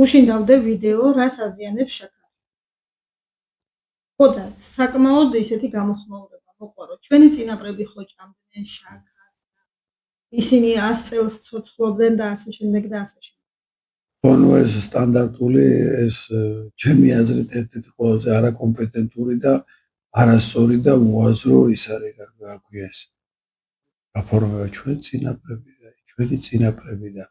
გუშინ დავდე ვიდეო, რას აზიანებს შაქარი. ხო და საკმაოდ ისეთი გამოხმაურება მოყვა, რომ ჩვენი წინაპრები ხო ჭამდნენ შაქარს, ისინი 100 წელს ცოცხლობდნენ და ასე შემდეგ და ასე შემდეგ. ანუ ეს სტანდარტული ეს ჩემი აზრით ერთ-ერთი ყველაზე არაკომპეტენტური და არასწორი და უაზრო ის არის გაგვია ეს გაფორმება ჩვენი წინაპრები და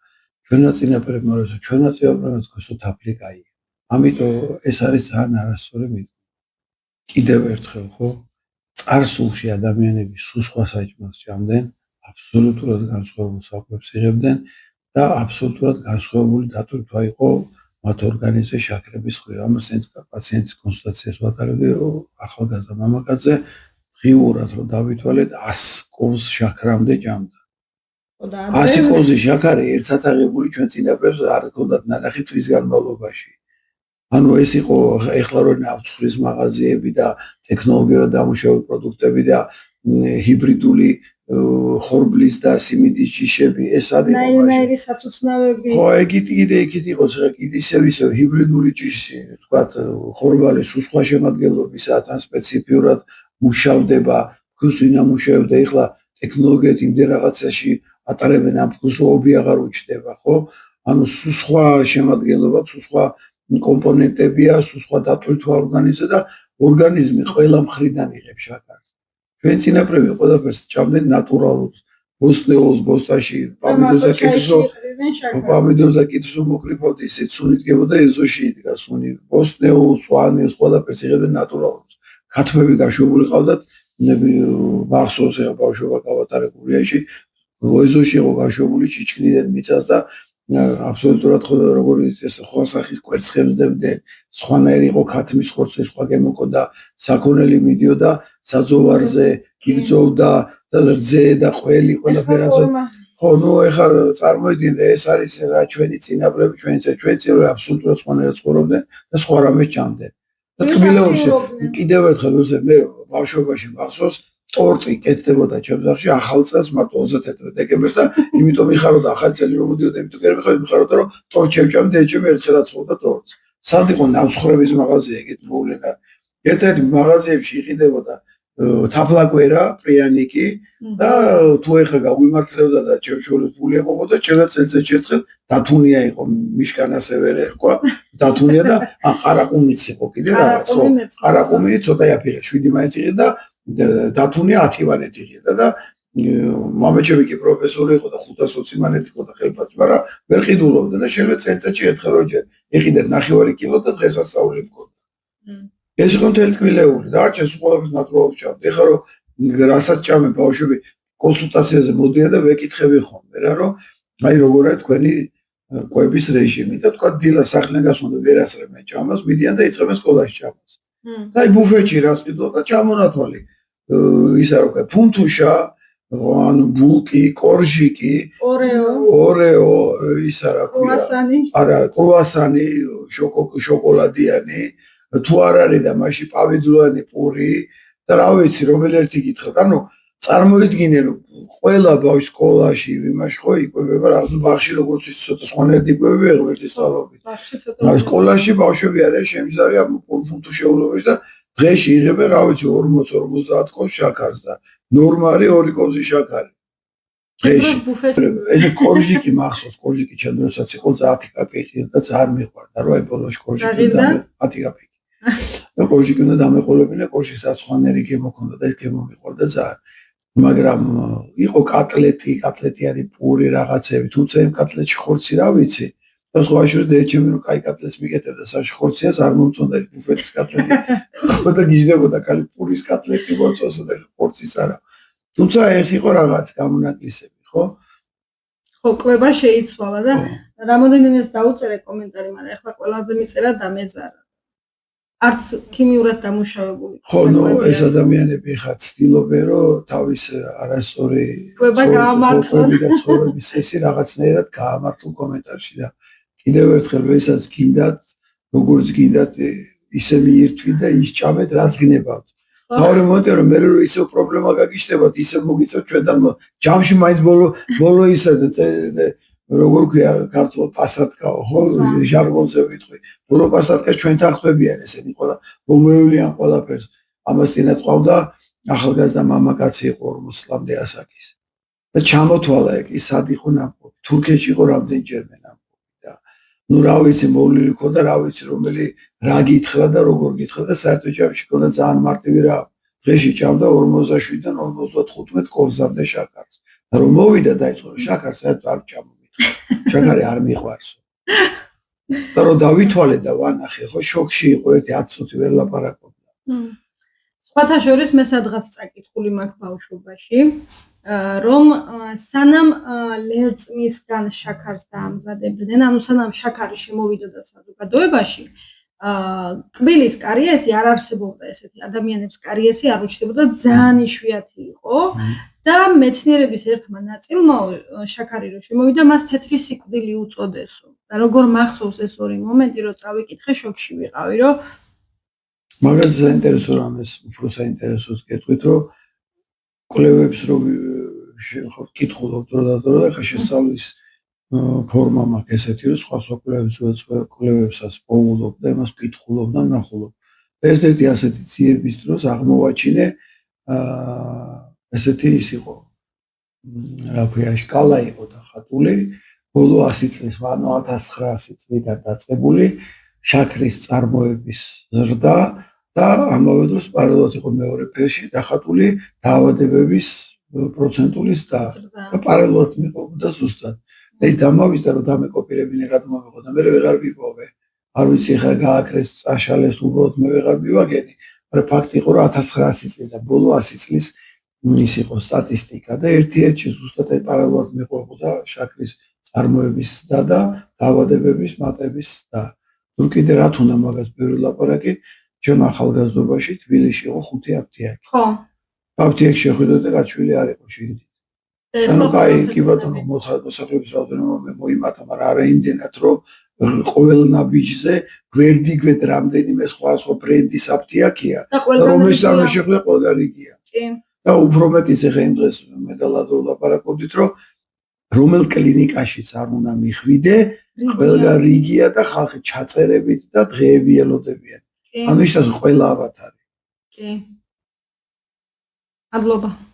ჩვენმა წინაპრებმა როცა ჩვენმა წინაპრებმა თქვენსო თაფლი კაია. ამიტომ ეს არის ძალიან არასწორი მითქმა. კიდევ ერთხელ ხო წარსულში ადამიანები სულ სხვა საჭმელს ჭამდნენ, აბსოლუტურად განსხვავებულ საკვებს იღებდნენ და აბსოლუტურად განსხვავებული დატვირთვა იყო მათ ორგანიზმზე შაქრების ხვია. ამას პაციენტის კონსულტაციას ვატარებდი ახალგაზრდა მამაკაცზე ღიურად რომ დავითვალეთ 100 კოვს შაქრამდე ჭამდა. 100 კოვზე შაქარი ერთად აღებული ჩვენ წინაპრებს არ ჰქონდათ ნანახი თვის განმავლობაში. ანუ ეს იყო ეხლა რო ნავცხრის მაღაზიები და ტექნოლოგიურად დამუშავებული პროდუქტები და ჰიბრიდული ხორბლის და სიმინდის ჯიშები ეს არის ნაირ-ნაირი საწუწნავები. ხო, კიდე იყო ისევ ჰიბრიდული ჯიში, თქვათ, ხორბალი სულ შემადგენლობისა თან სპეციფიურად მუშავდება, ფქვილს ვინ ამუშავებდა, ეხლა ტექნოლოგიით იმდენ რაღაცაში ატარებენ ამ ფქვილს ობი აღარ უჩნდება, ხო? ანუ სულ სხვა შემადგენლობა, სულ სხვა კომპონენტებია, სულ სხვა დატვირთვა ორგანიზმზე და ორგანიზმი ყველა მხრიდან იღებს შაქარს. ჩვენ წინაპრები ყველაფერს ჭამდნენ ნატურალურს, ბოსტნეულს, ბოსტაში, პამიდორს და კიტრს მოკრიფავდი, ისე სუნი დგებოდა ეზოში იდგა სუნი, ბოსტნეულს, ვანილს, ყველაფერს იღებდნენ ნატურალურს. ქათმები გაშვებული ყავდათ, მახსოვს ეხა ბავშვობა გავატარე გურიაში, ეზოში იყო გაშვებული ჩიჩქნიდან მიწას და აბსოლუტურად როგორი ეს სხვა სახის კვერცხებს დებდნენ, სხვანაირი იყო ქათმის ხორცე, სხვა გემოქონდა, საქონელი მიდიოდა საძოვარზე, იგზოვდა და რძე და ყველი ყველაფერაზე. ხო, ნუ ეხლა წარმოიდგინე ეს არის რა ჩვენი წინაპრები, ჩვენი წინაპრები აბსოლუტურად სხვანაირად ცხოვრობდნენ და სხვა რამეს ჭამდნენ. და თბილისში კიდევ ერთხელ მე ბავშვობაში მახსოვს ტორტი კეთდებოდა ჩემს სახლში ახალ წელს მარტო 31 დეკემბერს და იმიტომ მიხაროდა ახალი წელი რომ მოდიოდა იმიტომ კი მიხაროდა რომ ტორტ შევჭამდი ეჭვი ერთად ხოვდა ტორტს. სად იყო ნავცხრების მაღაზია ეგეთ მოვლენა. ერთ-ერთი მაღაზიებში იყიდებოდა თაფლაკვერა, პრიანიკი და თუ ეხა გაგვიმართლებდა და ჩემშორის ფული ეყობოდა, ჩემს წელზე ერთხელ დათუნია იყო მიშკან ასევერე ერქვა, დათუნია და ყარაყუმიც იყო კიდე რაღაც ხო. ყარაყუმი ცოტა იაფიღე 7 მაინც იყო და დათუნია 10 მანეთი იყო და მამაჩემი კი პროფესორი იყო და 520 მანეთი იყო და ხელფასი, მაგრამ ვერ ყიდულობდა და შეიძლება წელიწადში ერთხელ როჯერ იყიდე 9 კილო და დღესასწაული მქონდა. ეს იყო მთელი თბილეული და არჩენს ყველაფერს ნატურალურს ჭამდა. ეხლა რომ რასაც ჭამე ბავშვები კონსულტაციაზე მოდიან და ვეკითხები ხოლმე რა რომ აი როგორ არის თქვენი კვების რეჟიმი და თქვა დილა სახლიდან გასვლა ვერასწრებენ ჭამას, მიდიან და იწყებენ სკოლაში ჭამას. და აი ბუფეტში რას ყიდო და ჩამონათვალი ისა რო ქვია ფუნთუშა, ანუ ბულკი, კორჟიკი, ორეო, ისა რა ქვია. არა, კრუასანი, შოკოლადიანი თუ არ არის და მაშინ პავიდულიანი პური და რა ვიცი რომელი ერთი გითხრათ. ანუ წარმოიდგინე რომ ყველა ბავშვი სკოლაში იმაში ხო იკვებება რაღაც ბაღში როგორც ის ცოტა სხვანაირად იკვებება ღმერთის წყალობით. მაგრამ სკოლაში ბავშვები არიან შემჯდარი ამ ფუნთუ შეულობაში და დღეში იღებენ რა ვიცი 40-50 კოვს შაქარს და ნორმალი 2 კოვზი შაქარი. დღეში ეს კორჟიკი მახსოვს, კორჟიკი ჩემ დროსაც იყო 10 კაპეიკი და ძალიან მიყვარდა რა აი ბოლოში კორჟიკი და 10 კაპეიკი. და კორჟიკი უნდა დამეყოლებინა, კორჟიკს სხვანაირი გემო ქონდა და ეს გემო მიყვარდა ძალიან. მაგრამ იყო კატლეტი არის პური რაღაცები, თუმცა იმ კატლეტში ხორცი რა ვიცი. და სხვა შორის დაეჩემი რომ კაი კატლეტს მიკეთებდა საში ხორციას არ მომწონდა ეს ბუფეტის კატლეტი. ხო და გიждდებოდა კალი პურის კატლეტი მოწონსა და ხორცის არა. თუმცა ეს იყო რაღაც გამონაკლისები, ხო? ხო, კვება შეიცვალა და რამოდენიმეს დაუწერე კომენტარი, მაგრამ ახლა ყველაზე მიწერა და მეზარა. არც ქიმიურად დამუშავებული. ხო, ნუ ეს ადამიანები ხა ცდილობენ რომ თავის არასწორი კვება გაამართლონ და ცხოვრების წესი რაღაცნაირად გაამართლონ კომენტარში და კიდევ ერთხელ ვესაც გინდათ, როგორც გინდათ ისე მიირთვით და ის ჭამეთ რაც გნებავთ. თავი მომენტია რომ მე რო ისევ პრობლემა გაგიშდებათ, ისე მოგიწევთ ჩვენთან ჯამში მაინც ბოლო ისე როგორ ქვია ქართულ პასატკაო ხო ჟარგონზე ვიტყვი ბურო პასატკა ჩვენთან ხვდებიან ესენი ყველა რომევლიან ყველაფერს ამას წინათ ყავდა ახალგაზრდა მამაკაცი იყო 40 წლამდე ასაკის და ჩამოთვალა ეგ ის სად იყო ნამყოფი თურქეთში იყო რამდენჯერმე ნამყოფი და ნუ რა ვიცი მოვლილი ქონდა რა ვიცი რომელი რა გითხრა და როგორ გითხრა და საერთო ჯამში ქონდა ძალიან მარტივი რა დღეში ჭამდა 47-დან 55 კოვზამდე შაქარს და რომ მოვიდა დაიწყო შაქარს საერთოდ არ ჭამობ შაქარი არ მიყვარსო და რომ დავითვალე და ვანახე ხო შოქში იყო ერთი 10 წუთი ვერ ლაპარაკობდა სხვათა შორის მე სადღაც წაკითხული მაქვს ბავშვობაში რომ სანამ ლერწმისგან შაქარს დაამზადებდნენ ანუ სანამ შაქარი შემოვიდოდა საზოგადოებაში კბილის კარიესი არ არსებობდა ესეთი ადამიანებს კარიესი არ უჩნდებოდა ძალიან იშვიათი იყო და მეცნიერების ერთმა ნაწილმა შაქარი რო შემოვიდა მას თეთრი სიკვდილი უწოდესო და როგორ მახსოვს ეს ორი მომენტი რომ წავიკითხე შოქში ვიყავი რომ მაგას საინტერესო რამეს უფრო საინტერესოს გეტყვით რომ კვლევებს რო ვკითხულობ დროდადრო და ხა შესწავლის ფორმა მაქვს ესეთი რომ სხვა კვლევებსაც პოულობ და იმას ვკითხულობ და ვნახულობ ერთ-ერთი ასეთი ძიების დროს აღმოვაჩინე ესეთი ის იყო რა ქვია შკალა იყო დახატული ბოლო 100 წლის ანუ 1900 წლიდან დაწყებული შაქრის წარმოების ზრდა და ამავე დროს პარალელურად იყო მეორე ფერში დახატული დაავადებების პროცენტული ზრდა და პარალელურად მიყვებოდა ზუსტად ეს დამავიდა რომ დამეკოპირებინე გადმოვიღო და მე ვეღარ ვიპოვე არ ვიცი ხა გააკრეს წაშალეს უბრალოდ მე ვეღარ მივაგენი მაგრამ ფაქტი იყო რომ 1900 წლიდან ბოლო 100 წლის ის იყო სტატისტიკა და ერთ-ერთი ზუსტად პარალელურად მიყვებოდა შაქრის წარმოების ზრდა და დაავადებების მატების ზრდა თუ კიდე რა თუნდა მაგას ბევრი ლაპარაკი ჩვენ ახალგაზრდობაში თბილისში იყო 5 აფთიაქი ხო აფთიაქში შეხვიდოთ და გაჩვილი არ იყო შეგიძლიათ ანუ კაი კი ბატონო მოსახლეობის რაოდენობა მოიმატა მაგრამ არა იმდენად რომ ყოველ ნაბიჯზე გვერდიგვერდ რამდენიმე სხვა ბრენდის აფთიაქია და რომელშიც არ შეხვდა ყველა რიგია კი და უფრო მეტიც ახლა იმ დღეს მე და ლადო ლაპარაკობდით რომ რომელ კლინიკაშიც არ უნდა მიხვიდე ყველა რიგია და ხალხი ჩაწერებით და დღეები ელოდებიან ანუ ისას ყველა ავათარი კი ადლობა